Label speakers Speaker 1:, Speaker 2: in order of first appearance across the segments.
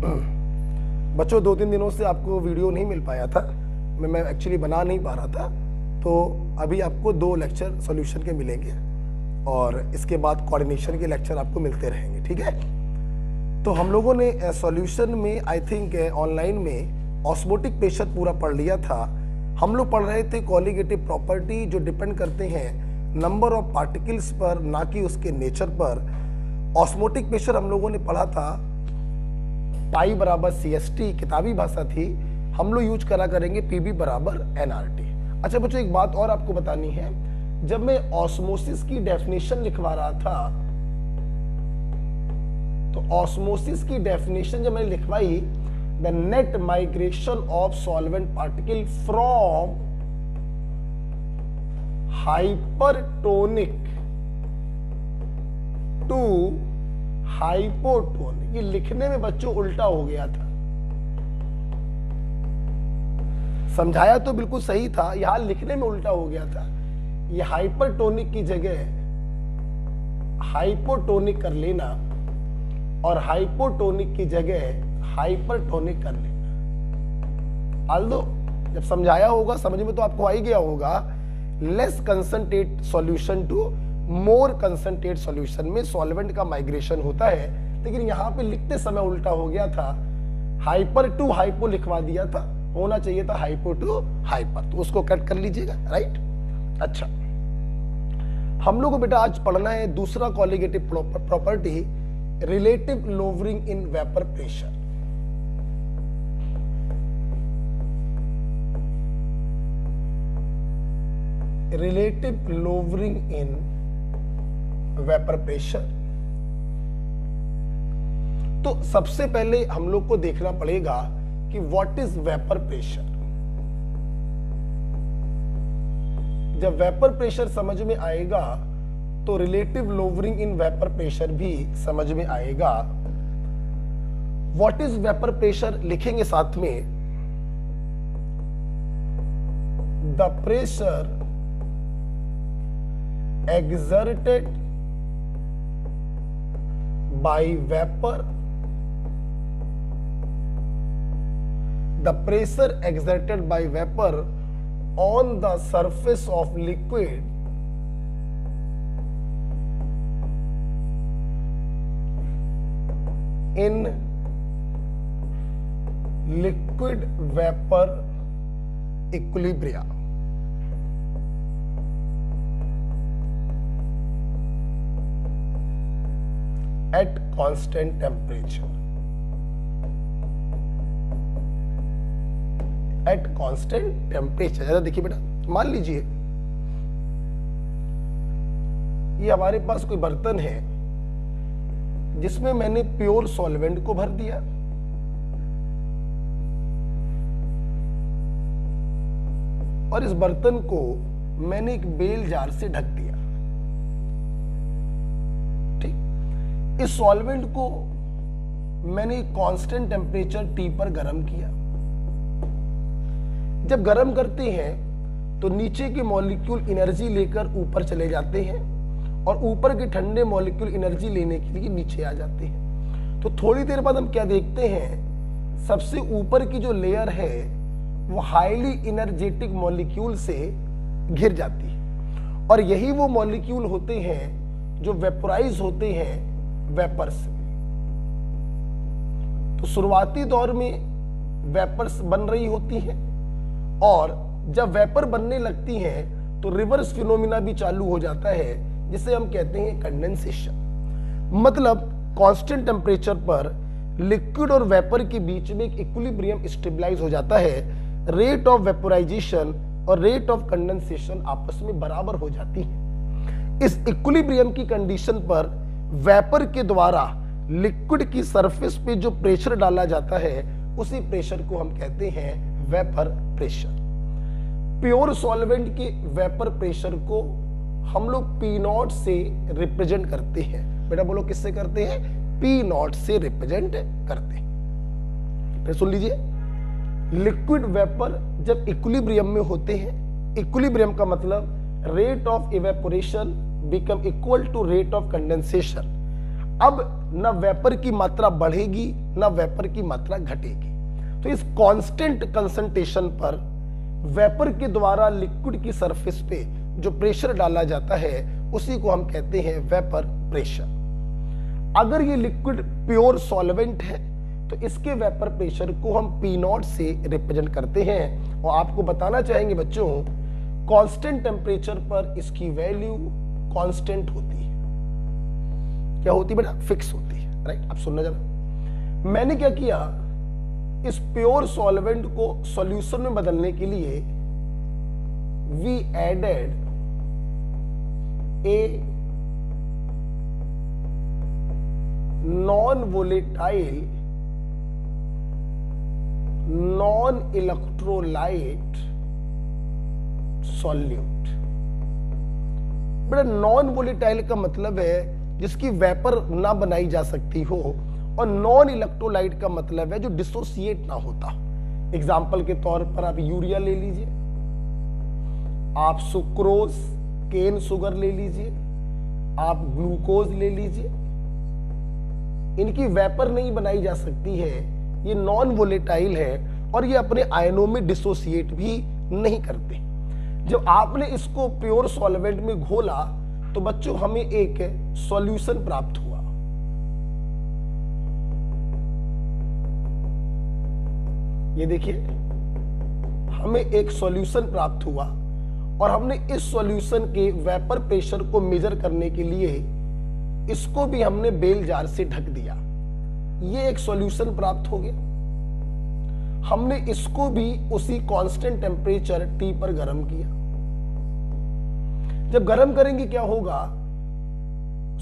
Speaker 1: बच्चों 2-3 दिनों से आपको वीडियो नहीं मिल पाया था, मैं एक्चुअली बना नहीं पा रहा था, तो अभी आपको 2 लेक्चर सॉल्यूशन के मिलेंगे और इसके बाद कोऑर्डिनेशन के लेक्चर आपको मिलते रहेंगे, ठीक है। तो हम लोगों ने सॉल्यूशन में आई थिंक ऑनलाइन में ऑस्मोटिक प्रेशर पूरा पढ़ लिया था। हम लोग पढ़ रहे थे कोलिगेटिव प्रॉपर्टी जो डिपेंड करते हैं नंबर ऑफ पार्टिकल्स पर, ना कि उसके नेचर पर। ऑस्मोटिक प्रेशर हम लोगों ने पढ़ा था पाई बराबर CST, किताबी भाषा थी। हम लोग यूज करा करेंगे PB बराबर nRT। अच्छा बच्चों एक बात और आपको बतानी है, जब मैं ऑस्मोसिस की डेफिनेशन लिखवा रहा था तो ऑस्मोसिस की डेफिनेशन जब मैंने लिखवाई, the net migration of solvent particle from hypertonic to hypotonic, ये लिखने में बच्चों उल्टा हो गया था। समझाया तो बिल्कुल सही था, यहां लिखने में उल्टा हो गया था। ये हाइपरटोनिक की जगह हाइपोटोनिक कर लेना और हाइपोटोनिक की जगह हाइपरटोनिक कर लेना। आल्दो जब समझाया होगा समझ में तो आपको आ ही गया होगा। Less concentrate solution to more concentrate solution में सॉल्वेंट का माइग्रेशन होता है, लेकिन यहां पे लिखते समय उल्टा हो गया था। हाइपर टू हाइपो लिखवा दिया था, होना चाहिए था हाइपो टू हाइपर, तो उसको कट कर लीजिएगा, राइट। अच्छा हम लोग को बेटा आज पढ़ना है दूसरा colligative property, relative lowering in vapour pressure. Relative lowering in vapour pressure. तो सबसे पहले हम लोग को देखना पड़ेगा कि व्हाट इज वेपर प्रेशर। जब वेपर प्रेशर समझ में आएगा तो relative lowering in vapour pressure भी समझ में आएगा। व्हाट इज वेपर प्रेशर लिखेंगे साथ में, the pressure exerted by vapor, the pressure exerted by vapor on the surface of liquid in liquid vapor equilibrium। At constant temperature, at constant temperature। जरा देखिए बेटा, मान लीजिए ये हमारे पास कोई बर्तन है जिसमें मैंने प्योर सॉल्वेंट को भर दिया और इस बर्तन को मैंने एक बेल जार से ढक दिया। इस सॉल्वेंट को मैंने कांस्टेंट टेम्परेचर T पर गर्म किया। जब गर्म करते हैं तो नीचे के मॉलिक्यूल एनर्जी लेकर ऊपर चले जाते हैं और ऊपर के ठंडे मॉलिक्यूल एनर्जी लेने के लिए नीचे आ जाते हैं। तो थोड़ी देर बाद हम क्या देखते हैं, सबसे ऊपर की जो लेयर है वो हाईली एनर्जेटिक मॉलिक्यूल से घिर जाती है और यही वो मॉलिक्यूल होते हैं जो वेपोराइज होते हैं वेपर्स में। तो शुरुआती दौर में वेपर्स बन रही होती हैं और जब वेपर बनने लगती हैं तो रिवर्स फिनोमिना भी चालू हो जाता है जिसे हम कहते हैं कंडेंसेशन। मतलब कांस्टेंट टेम्परेचर पर लिक्विड और वेपर के बीच में एक इक्विलिब्रियम स्टेबलाइज हो जाता है। रेट ऑफ वेपोराइजेशन और रेट ऑफ कंडेंसेशन आपस में बराबर हो जाती है। इस इक्विलिब्रियम की कंडीशन पर वेपर के द्वारा लिक्विड की सरफेस पे जो प्रेशर डाला जाता है उसी प्रेशर को हम कहते हैं वेपर प्रेशर। प्योर सॉल्वेंट के वेपर प्रेशर को हम लोग P0 से रिप्रेजेंट करते हैं। बेटा बोलो किससे करते हैं, P0 से रिप्रेजेंट करते हैं। फिर सुन लीजिए, लिक्विड वेपर जब इक्विलिब्रियम में होते हैं, इक्विलिब्रियम का मतलब rate of evaporation become equal to rate of condensation. अब ना वेपर की मात्रा बढ़ेगी ना वेपर की मात्रा घटेगी। तो इस कांस्टेंट कंसंट्रेशन पर वेपर के द्वारा लिक्विड की सरफेस पे जो प्रेशर डाला जाता है उसी को हम कहते हैं वेपर प्रेशर। अगर ये लिक्विड प्योर सॉल्वेंट है तो इसके वेपर प्रेशर को हम P0 से रिप्रेजेंट करते हैं। और आपको बताना चाहेंगे बच्चों, कांस्टेंट टेम्परेचर पर इसकी वैल्यू कांस्टेंट होती है। क्या होती है बेटा? फिक्स होती है, राइट। अब सुनना जरा, मैंने क्या किया, इस प्योर सॉल्वेंट को सॉल्यूशन में बदलने के लिए we added a non volatile non electrolyte solute. बेटा नॉन वोलेटाइल का मतलब है जिसकी वेपर ना बनाई जा सकती हो, और नॉन इलेक्ट्रोलाइट का मतलब है जो डिसोसिएट ना होता। एग्जाम्पल के तौर पर आप यूरिया ले लीजिए, आप सुक्रोज केन शुगर ले लीजिए, आप ग्लूकोज ले लीजिए। इनकी वेपर नहीं बनाई जा सकती है, ये नॉन वोलेटाइल है और ये अपने आयनों में डिसोसिएट भी नहीं करते। जब आपने इसको प्योर सॉल्वेंट में घोला तो बच्चों हमें एक सॉल्यूशन प्राप्त हुआ। ये देखिए, हमें एक सॉल्यूशन प्राप्त हुआ और हमने इस सॉल्यूशन के वेपर प्रेशर को मेजर करने के लिए इसको भी हमने बेल जार से ढक दिया। ये एक सॉल्यूशन प्राप्त हो गया। हमने इसको भी उसी कांस्टेंट टेम्परेचर T पर गर्म किया। जब गर्म करेंगे क्या होगा,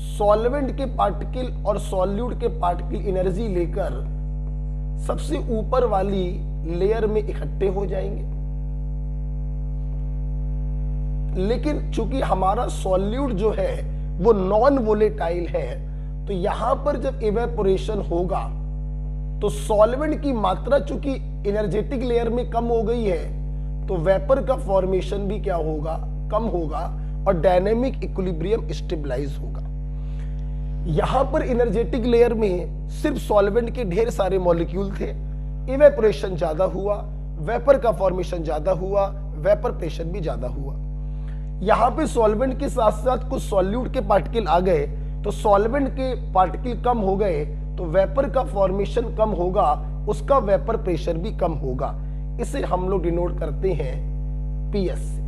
Speaker 1: सॉल्वेंट के पार्टिकल और सॉल्यूट के पार्टिकल एनर्जी लेकर सबसे ऊपर वाली लेयर में इकट्ठे हो जाएंगे। लेकिन चूंकि हमारा सॉल्यूट जो है वो नॉन वोलेटाइल है, तो यहां पर जब इवेपोरेशन होगा तो सॉल्वेंट की मात्रा चूंकि एनर्जेटिक लेयर में कम हो गई है, तो वेपर का फॉर्मेशन भी क्या होगा, कम होगा और डायनेमिक इक्विलिब्रियम स्टेबलाइज होगा। यहां पर एनर्जेटिक लेयर में सिर्फ सॉल्वेंट के ढेर सारे मॉलिक्यूल थे, इवेपोरेशन ज्यादा हुआ, वेपर का फॉर्मेशन ज्यादा हुआ, वेपर प्रेशर भी ज्यादा हुआ। यहां पे सॉल्वेंट के साथ साथ कुछ सॉल्यूट के पार्टिकल आ गए, तो सॉल्वेंट के पार्टिकल कम हो गए तो वेपर का फॉर्मेशन कम होगा, उसका वेपर प्रेशर भी कम होगा। इसे हम लोग डिनोट करते हैं PS से।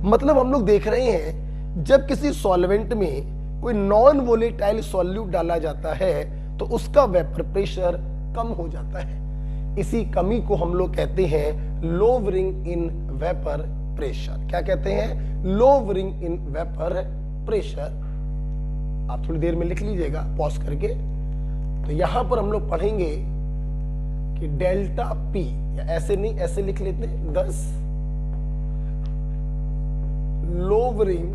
Speaker 1: मतलब हम लोग देख रहे हैं जब किसी सॉल्वेंट में कोई नॉन वोलेटाइल सॉल्यूट डाला जाता है तो उसका वेपर प्रेशर कम हो जाता है। इसी कमी को हम लोग कहते हैं लोवरिंग इन वेपर प्रेशर। क्या कहते हैं? Lowering in vapour pressure. आप थोड़ी देर में लिख लीजिएगा पॉज करके। तो यहां पर हम लोग पढ़ेंगे कि डेल्टा P, या ऐसे नहीं ऐसे लिख लेते हैं, 10 lowering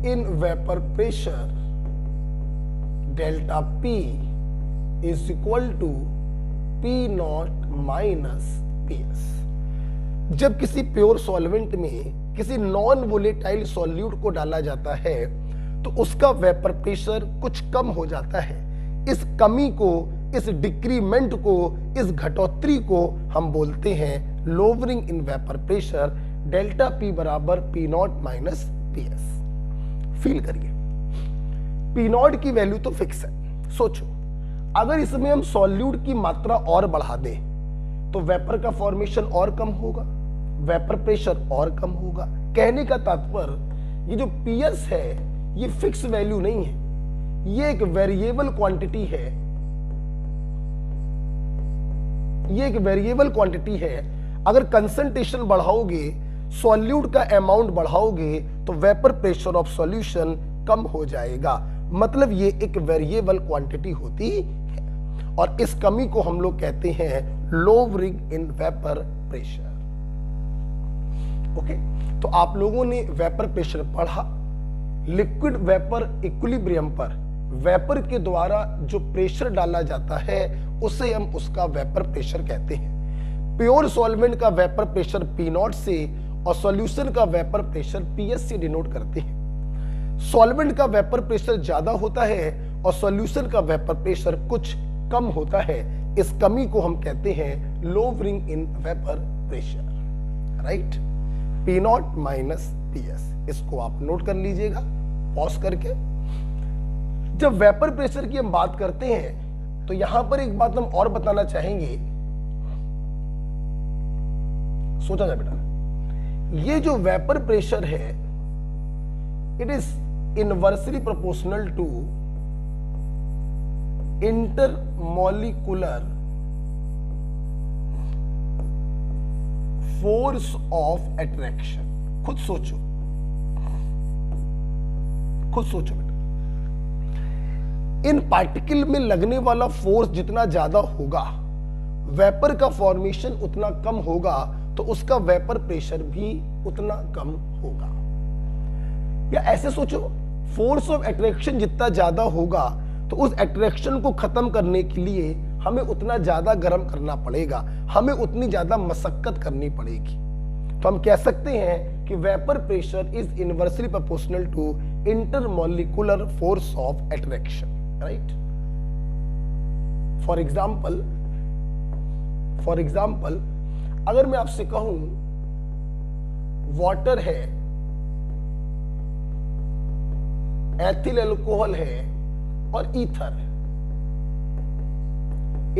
Speaker 1: in vapour pressure delta P is equal to P0 minus PS। जब किसी प्योर सॉल्वेंट में किसी नॉन वोलेटाइल सॉल्यूट को डाला जाता है तो उसका वेपर प्रेशर कुछ कम हो जाता है। इस कमी को, इस डिक्रीमेंट को, इस घटोतरी को हम बोलते हैं lowering in vapour pressure. Delta P बराबर P0 माइनस PS। फील करिए, P0 की वैल्यू तो फिक्स है। सोचो अगर इसमें हम सॉल्यूट की मात्रा और बढ़ा दें तो वेपर का फॉर्मेशन और कम होगा, वेपर प्रेशर और कम होगा। कहने का तात्पर्य ये जो PS है ये फिक्स वैल्यू नहीं है, ये एक वेरिएबल क्वांटिटी है। ये एक वेरिएबल क्वांटिटी है। अगर कंसंट्रेशन बढ़ाओगे, सॉल्यूट का अमाउंट बढ़ाओगे तो वेपर प्रेशर ऑफ सॉल्यूशन कम हो जाएगा। मतलब ये एक वेरिएबल क्वांटिटी होती है और इस कमी को हम लोग कहते हैं lowering in vapour pressure. Okay, तो आप लोगों ने वेपर प्रेशर पढ़ा। लिक्विड वेपर इक्विलिब्रियम पर वेपर के द्वारा जो प्रेशर डाला जाता है उसे हम उसका वेपर प्रेशर कहते हैं। प्योर सॉल्वेंट का वेपर प्रेशर P0 से और सॉल्यूशन का वेपर प्रेशर पीएस से डिनोट करते हैं। सॉल्वेंट का वेपर प्रेशर ज्यादा होता है और सॉल्यूशन का वेपर प्रेशर कुछ कम होता है। इस कमी को हम कहते हैं lowering in vapour pressure, right. P not minus PS, इसको आप नोट कर लीजिएगा पॉज करके। जब वेपर प्रेशर की हम बात करते हैं तो यहां पर एक बात हम और बताना चाहेंगे, सोचा जाए बेटा, ये जो वेपर प्रेशर है it is inversely proportional to intermolecular force of attraction. खुद सोचो बेटा, इन पार्टिकल में लगने वाला फोर्स जितना ज्यादा होगा वेपर का फॉर्मेशन उतना कम होगा, तो उसका वेपर प्रेशर भी उतना कम होगा। या ऐसे सोचो, फोर्स ऑफ अट्रैक्शन जितना ज्यादा होगा तो उस अट्रैक्शन को खत्म करने के लिए हमें उतना ज्यादा गर्म करना पड़ेगा, हमें उतनी ज्यादा मशक्कत करनी पड़ेगी। तो हम कह सकते हैं कि vapour pressure is inversely proportional to intermolecular force of attraction, right. For example अगर मैं आपसे कहूं वाटर है, एथिल अल्कोहल है और ईथर है,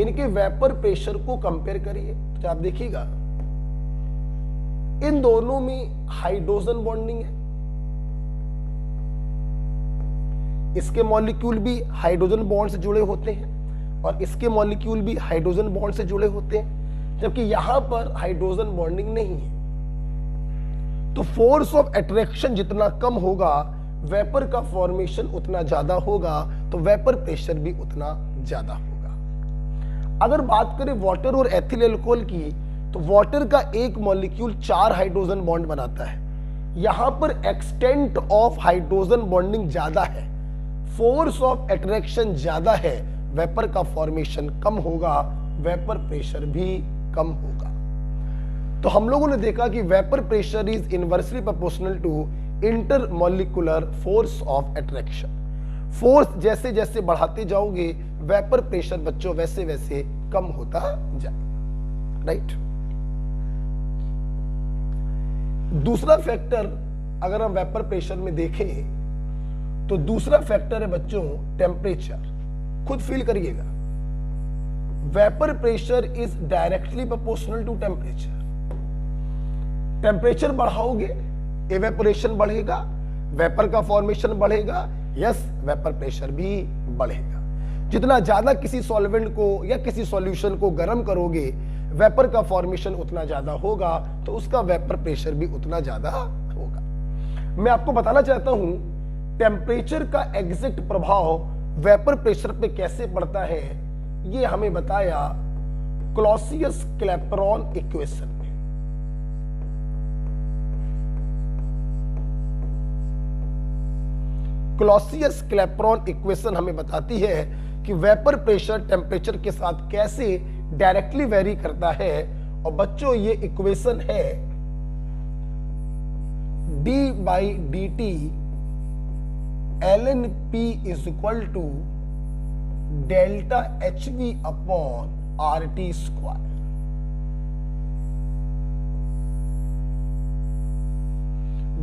Speaker 1: इनके वेपर प्रेशर को कंपेयर करिए तो आप देखिएगा इन दोनों में हाइड्रोजन बॉन्डिंग है। इसके मॉलिक्यूल भी हाइड्रोजन बॉन्ड से जुड़े होते हैं और इसके मॉलिक्यूल भी हाइड्रोजन बॉन्ड से जुड़े होते हैं, जबकि यहां पर हाइड्रोजन बॉन्डिंग नहीं है। तो फोर्स ऑफ अट्रैक्शन जितना कम होगा वेपर का फॉर्मेशन उतना ज्यादा होगा, तो वेपर प्रेशर भी उतना ज्यादा होगा। अगर बात करें वाटर और एथिल अल्कोहल की, तो वाटर का एक मॉलिक्यूल 4 हाइड्रोजन बॉन्ड बनाता है। यहां पर एक्सटेंट ऑफ हाइड्रोजन बॉन्डिंग ज्यादा है, फोर्स ऑफ अट्रैक्शन ज्यादा है, वेपर का फॉर्मेशन कम होगा, वेपर प्रेशर भी कम होगा। तो हम लोगों ने देखा कि vapour pressure is inversely proportional to intermolecular force of attraction. Force जैसे जैसे बढ़ाते जाओगे वेपर प्रेशर बच्चों वैसे वैसे कम होता जाए, राइट। दूसरा फैक्टर अगर हम वेपर प्रेशर में देखें तो दूसरा फैक्टर है बच्चों टेम्परेचर। खुद फील करिएगा, vapour pressure is directly proportional to temperature. Temperature बढ़ाओगे इवेपोरेशन बढ़ेगा, वेपर का फॉर्मेशन बढ़ेगा, यस वेपर प्रेशर भी बढ़ेगा। जितना ज्यादा किसी सॉल्वेंट को या किसी सॉल्यूशन को गर्म करोगे वेपर का फॉर्मेशन उतना ज्यादा होगा, तो उसका वेपर प्रेशर भी उतना ज्यादा होगा। मैं आपको बताना चाहता हूं टेम्परेचर का एग्जैक्ट प्रभाव वेपर प्रेशर पे कैसे पड़ता है, ये हमें बताया क्लॉसियस-क्लैपेरॉन इक्वेशन में। क्लॉसियस-क्लैपेरॉन इक्वेशन हमें बताती है कि वेपर प्रेशर टेम्परेचर के साथ कैसे डायरेक्टली वेरी करता है। और बच्चों ये इक्वेशन है d/dt ln P is equal to delta HV upon RT square।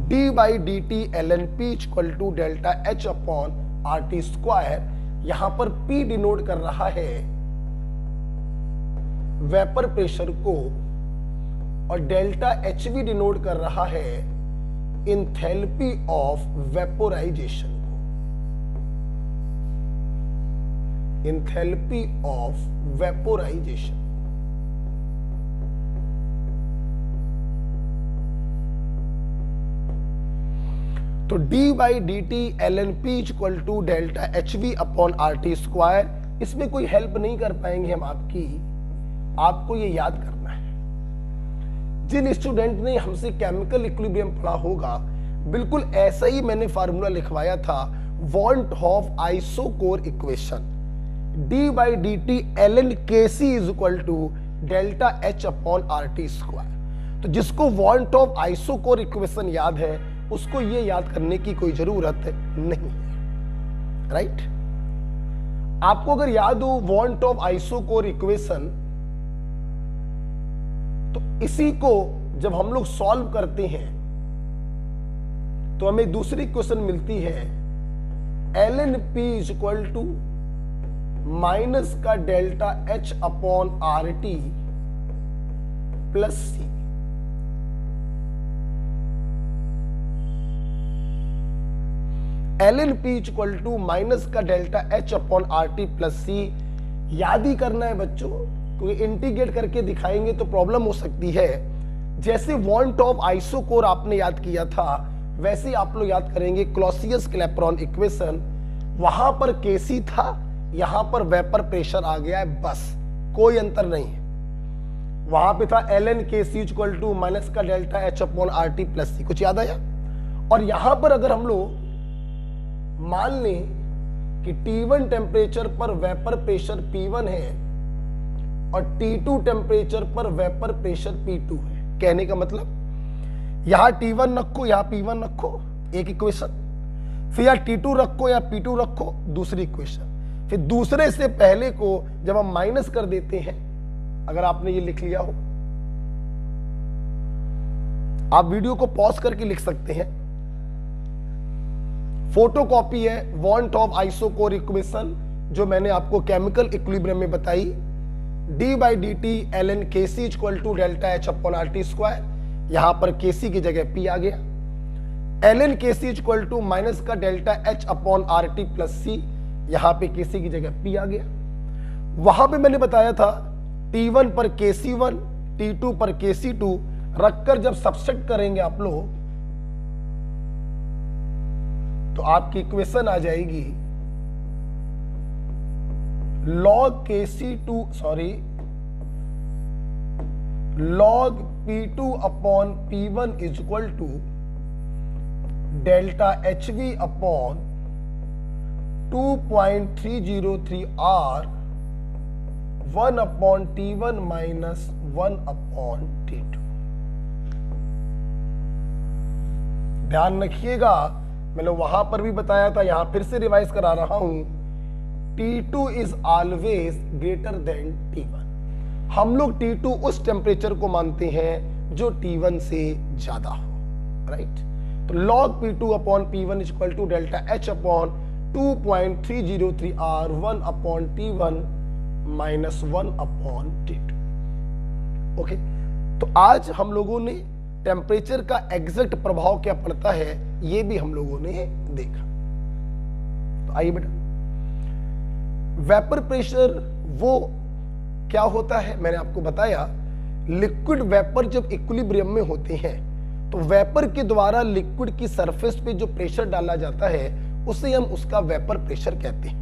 Speaker 1: d/dt ln P is equal to delta H upon RT square। यहां पर P डिनोट कर रहा है वेपर प्रेशर को और डेल्टा HV डिनोट कर रहा है इंथैल्पी ऑफ वेपोराइजेशन को। Enthalpy of vaporisation. तो d/dt ln P equal to delta HV upon RT square, इसमें कोई हेल्प नहीं कर पाएंगे हम आपको ये याद करना है। जिन स्टूडेंट ने हमसे केमिकल इक्विलिब्रियम पढ़ा होगा बिल्कुल ऐसा ही मैंने फार्मूला लिखवाया था van't Hoff isochore equation d/dt ln Kc is equal to delta H upon RT square. तो जिसको वॉन्ट ऑफ आइसोकोर इक्वेशन याद है उसको ये याद करने की कोई जरूरत नहीं है, राइट। आपको अगर याद हो वॉन्ट ऑफ आइसोकोर इक्वेशन, तो इसी को जब हम लोग सॉल्व करते हैं तो हमें दूसरी इक्वेशन मिलती है ln p is equal to minus का delta h upon R T plus C. ln p is equal to minus का delta h upon R T plus C. याद ही करना है बच्चों, क्योंकि इंटीग्रेट करके दिखाएंगे तो प्रॉब्लम हो सकती है। जैसे वॉन्ट ऑफ आइसोकोर आपने याद किया था, वैसे आप लोग याद करेंगे क्लॉसियस क्लैपेरॉन इक्वेशन। वहां पर केसी था, यहां पर वेपर प्रेशर आ गया है, बस कोई अंतर नहीं है। वहां पे था ln kc equal to minus का delta h upon R T plus C, कुछ याद आया। और यहां पर अगर हम लोग मान लें कि T1 टेम्परेचर पर वेपर प्रेशर P1 है और T2 टेम्परेचर पर वेपर प्रेशर P2 है, कहने का मतलब यहां T1 रखो, यहां P1 रखो, एक इक्वेशन, फिर यहां T2 रखो या P2 रखो, दूसरी इक्वेशन, फिर दूसरे से पहले को जब हम माइनस कर देते हैं, अगर आपने ये लिख लिया हो, आप वीडियो को पॉज करके लिख सकते हैं। फोटोकॉपी है वॉन्ट ऑफ आइसोकोर इक्वेशन जो मैंने आपको केमिकल इक्विलिब्रियम में बताई, d by D T ln kc equal to delta h upon R T square. यहां पर kc की जगह p आ गया, ln kc equal to minus का delta h upon R T plus C. यहां पे kc की जगह p आ गया। वहां पे मैंने बताया था T1 पर kc1, T2 पर kc2 रखकर जब सब्स्टिट्यूट करेंगे आप लोग, तो आपकी इक्वेशन आ जाएगी log kc2 log p2 upon p1 is equal to delta hv upon 2.303 r 1 upon t1 minus 1 upon t2। ध्यान रखिएगा, मैंने वहां पर भी बताया था, यहां फिर से रिवाइज करा रहा हूं, T2 is always greater than T1। हम लोग T2 उस टेम्परेचर को मानते हैं जो T1 से ज्यादा हो, राइट। तो log P2 upon P1 is equal to delta H upon 2.303 R 1 upon T1 minus 1 upon T2। Okay, तो आज हम लोगों ने टेम्परेचर का एग्जैक्ट प्रभाव क्या पड़ता है ये भी हम लोगों ने देखा। तो आइए बेटा, वेपर प्रेशर वो क्या होता है मैंने आपको बताया। लिक्विड वेपर जब इक्विलिब्रियम में होते हैं तो वेपर के द्वारा लिक्विड की सरफेस पे जो प्रेशर डाला जाता है उसे हम उसका वेपर प्रेशर कहते हैं।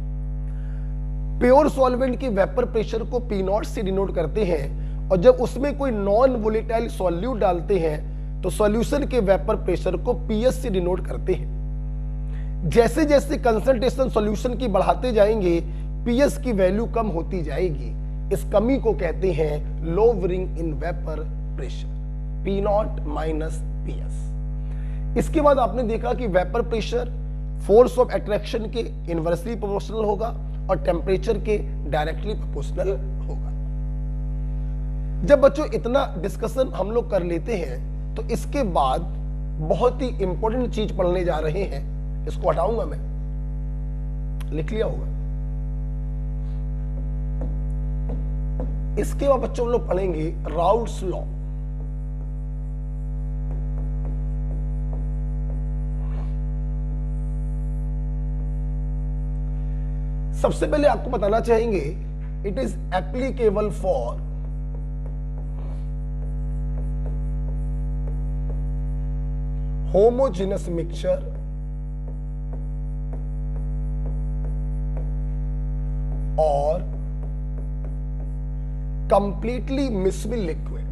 Speaker 1: प्योर सॉल्वेंट की वेपर प्रेशर को P0 से डिनोट करते हैं, और जब उसमें कोई नॉन वोलेटाइल सॉल्यूट डालते हैं तो सॉल्यूशन के वेपर प्रेशर को PS से डिनोट करते हैं। जैसे जैसे कंसंट्रेशन सॉल्यूशन की बढ़ाते जाएंगे PS की वैल्यू कम होती जाएगी। इस कमी को कहते हैं lowering in vapour pressure, P0 minus PS। इसके बाद आपने देखा कि vapour pressure force of attraction के इनवर्सली प्रोपोर्शनल होगा और टेम्परेचर के डायरेक्टली प्रोपोर्शनल होगा। जब बच्चों इतना डिस्कशन हम लोग कर लेते हैं तो इसके बाद बहुत ही इंपॉर्टेंट चीज पढ़ने जा रहे हैं, इसको हटाऊंगा मैं, लिख लिया होगा। इसके बाद बच्चों हम लोग पढ़ेंगे राउल्ट्स लॉ। सबसे पहले आपको बताना चाहेंगे it is applicable for homogeneous mixture और कंप्लीटली मिक्सबल लिक्विड।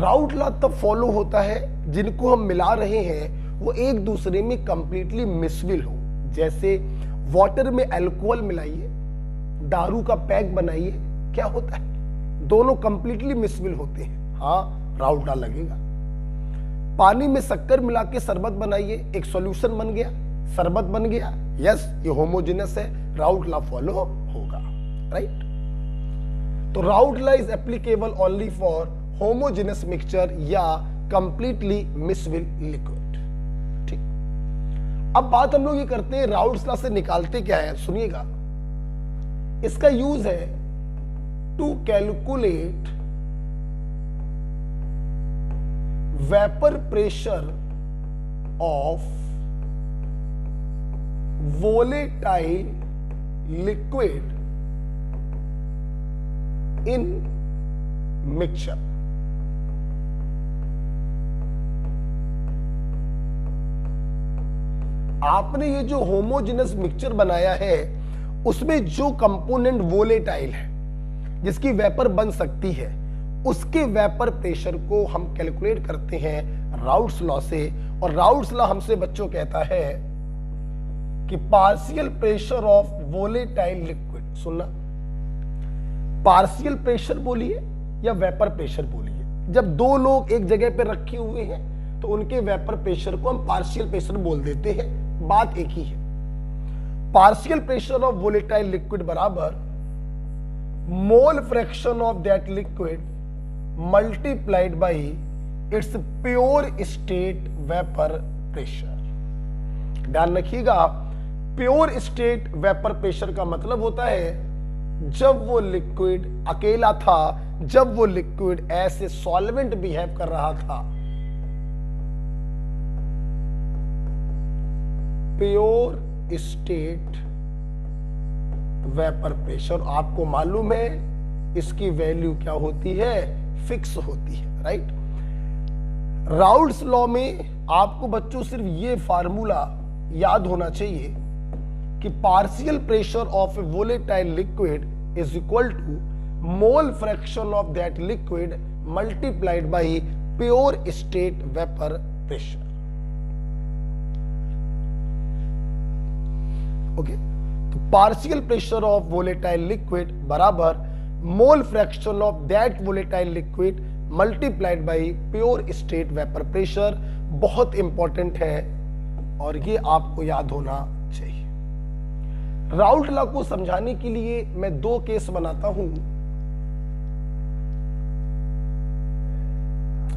Speaker 1: राउट लॉ तब फॉलो होता है जिनको हम मिला रहे हैं वो एक दूसरे में कंप्लीटली मिसविल हो। जैसे वाटर में अल्कोहल मिलाइए, दारू का पैक बनाइए, क्या होता है, दोनों कंप्लीटली मिसविल होते हैं। हाँ, राउट लॉ लगेगा। पानी में शक्कर मिला के शरबत बनाइए, एक सॉल्यूशन बन गया, शरबत बन गया, यस ये होमोजेनस है, राउट लॉ फॉलो होगा, राइट। तो Raoult law is applicable only for homogeneous mixture या कंप्लीटली मिसविल लिक्विड। ठीक, अब बात हम लोग ये करते हैं राउट्स लॉ से निकालते क्या है, सुनिएगा। इसका यूज है to calculate vapour pressure of volatile liquid in mixture। आपने ये जो होमोजेनस मिक्सचर बनाया है उसमें जो कंपोनेंट वोलेटाइल है, जिसकी वेपर बन सकती है, उसके वेपर प्रेशर को हम कैलकुलेट करते हैं राउट्स लॉ से। और राउट्स लॉ हमसे बच्चों कहता है कि partial pressure of volatile liquid, सुनना, पार्शियल प्रेशर बोलिए या वेपर प्रेशर बोलिए, जब दो लोग एक जगह पे रखे हुए हैं तो उनके वेपर प्रेशर को हम पार्शियल प्रेशर बोल देते हैं, बात एक ही है। Partial pressure of volatile liquid बराबर mole fraction of that liquid multiplied by its pure state vapour pressure. ध्यान रखिएगा, प्योर स्टेट वेपर प्रेशर का मतलब होता है जब वो लिक्विड अकेला था, जब वो लिक्विड ऐसे सॉल्वेंट बिहेव कर रहा था। प्योर स्टेट वेपर प्रेशर, आपको मालूम है इसकी वैल्यू क्या होती है, फिक्स होती है, राइट। राउट्स लॉ में आपको बच्चों सिर्फ ये फार्मूला याद होना चाहिए कि partial pressure of a volatile liquid is equal to mole fraction of that liquid multiplied by pure state vapour pressure. Okay, तो partial pressure of volatile liquid बराबर mole fraction of that volatile liquid multiplied by pure state vapour pressure. बहुत important है और ये आपको याद होना चाहिए। राउट लॉ को समझाने के लिए मैं दो केस बनाता हूं,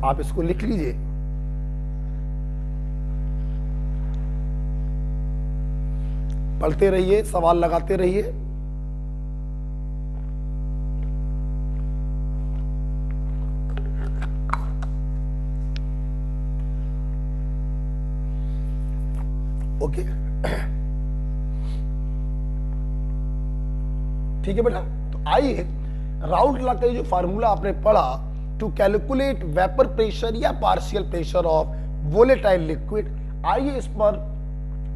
Speaker 1: आप इसको लिख लीजिए। पढ़ते रहिए, सवाल लगाते रहिए। ओके, ठीक है बेटा। तो आइए, राउट लॉ का जो फार्मूला आपने पढ़ा टू कैलकुलेट वेपर प्रेशर या partial pressure of volatile liquid, आइए इस पर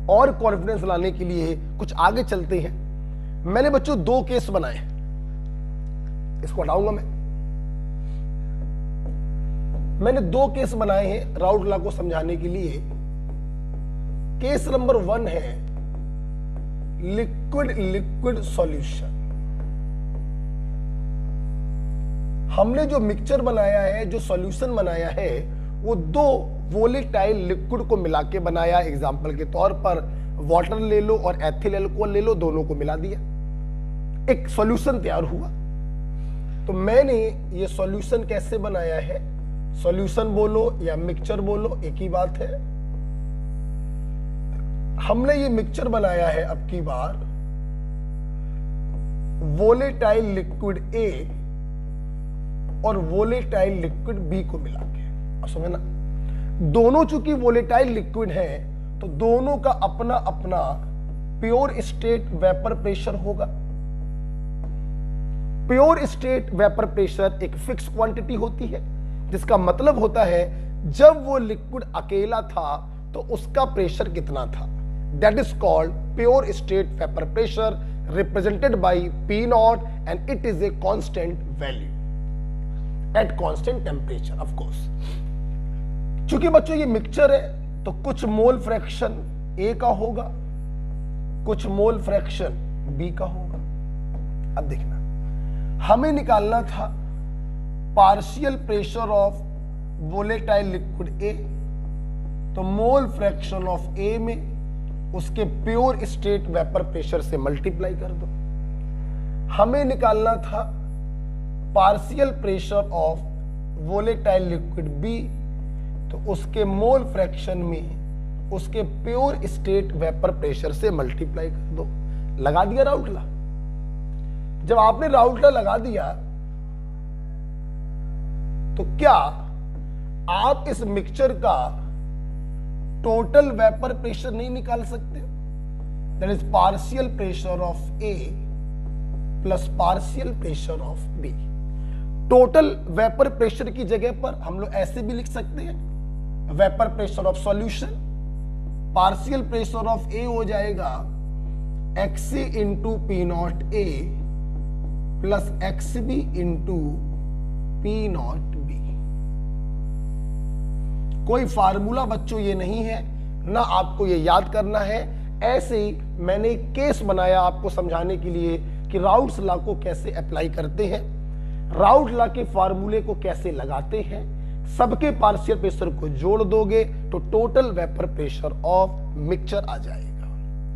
Speaker 1: और कॉन्फिडेंस लाने के लिए कुछ आगे चलते हैं। मैंने बच्चों दो केस बनाए, इसको हटाऊंगा मैंने दो केस बनाए हैं राउट लॉ को समझाने के लिए। केस नंबर 1 है लिक्विड लिक्विड सॉल्यूशन। हमने जो मिक्सचर बनाया है, जो सॉल्यूशन बनाया है, वो दो वोलेटाइल लिक्विड को मिला के बनाया। एग्जाम्पल के तौर पर वाटर ले लो और एथिल अल्कोहल ले लो, दोनों को मिला दिया, एक सॉल्यूशन तैयार हुआ। तो मैंने ये सॉल्यूशन कैसे बनाया है, सॉल्यूशन बोलो या मिक्सचर बोलो एक ही बात है। हमने ये मिक्सचर बनाया है अब की बार वोलेटाइल लिक्विड ए और वोलेटाइल लिक्विड बी को मिला के। अब समझना, दोनों चूंकि वोलेटाइल लिक्विड है तो दोनों का अपना अपना प्योर स्टेट वेपर प्रेशर होगा। प्योर स्टेट वेपर प्रेशर एक फिक्स क्वांटिटी होती है, जिसका मतलब होता है जब वो लिक्विड अकेला था तो उसका प्रेशर कितना था। That is called pure state vapour pressure represented by P not and it is a constant value at constant temperature. Of course, चूंकि बच्चों ये मिक्सचर है तो कुछ मोल फ्रैक्शन ए का होगा, कुछ मोल फ्रैक्शन बी का होगा। अब देखना, हमें निकालना था partial pressure of volatile liquid A, तो मोल फ्रैक्शन ऑफ ए में उसके प्योर स्टेट वेपर प्रेशर से मल्टीप्लाई कर दो। हमें निकालना था partial pressure of volatile liquid B, तो उसके मोल फ्रैक्शन में उसके प्योर स्टेट वेपर प्रेशर से मल्टीप्लाई कर दो। लगा दिया राउटला। जब आपने राउटला लगा दिया तो क्या आप इस मिक्सचर का टोटल वेपर प्रेशर नहीं निकाल सकते? That is partial pressure of A plus partial pressure of B. Total vapour pressure की जगह पर हम लोग ऐसे भी लिख सकते हैं, vapour pressure of solution, partial pressure of A हो जाएगा XA into P naught A plus XB into P naught B. कोई फार्मूला बच्चों ये नहीं है, ना आपको ये याद करना है। ऐसे ही मैंने एक केस बनाया आपको समझाने के लिए कि राउट्स लॉ को कैसे अप्लाई करते हैं, राउट लॉ के फार्मूले को कैसे लगाते हैं। सबके पार्शियल प्रेशर को जोड़ दोगे तो total vapour pressure of mixture आ जाएगा,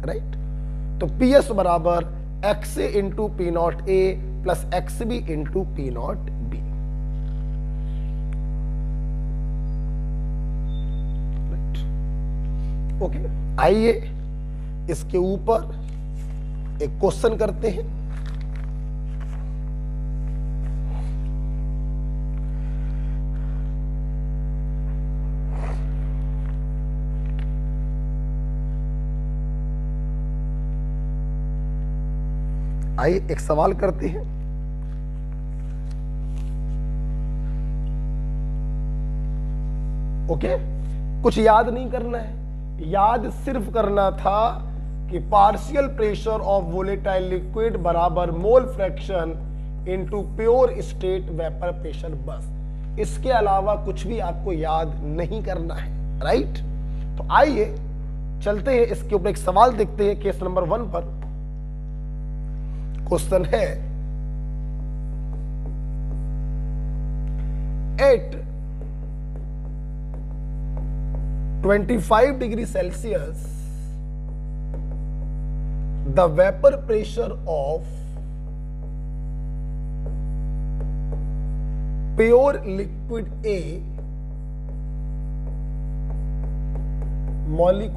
Speaker 1: राइट। तो PS बराबर XA into P naught A plus XB into P naught B. Okay, आइए इसके ऊपर एक क्वेश्चन करते हैं। आइए एक सवाल करते हैं। ओके, कुछ याद नहीं करना है, याद सिर्फ करना था कि partial pressure of volatile liquid बराबर mole fraction into pure state vapour pressure, बस। इसके अलावा कुछ भी आपको याद नहीं करना है, राइट। तो आइए चलते हैं, इसके ऊपर एक सवाल देखते हैं। केस नंबर 1 पर क्वेश्चन है, at 25 degree Celsius the vapor pressure of pure liquid A molecule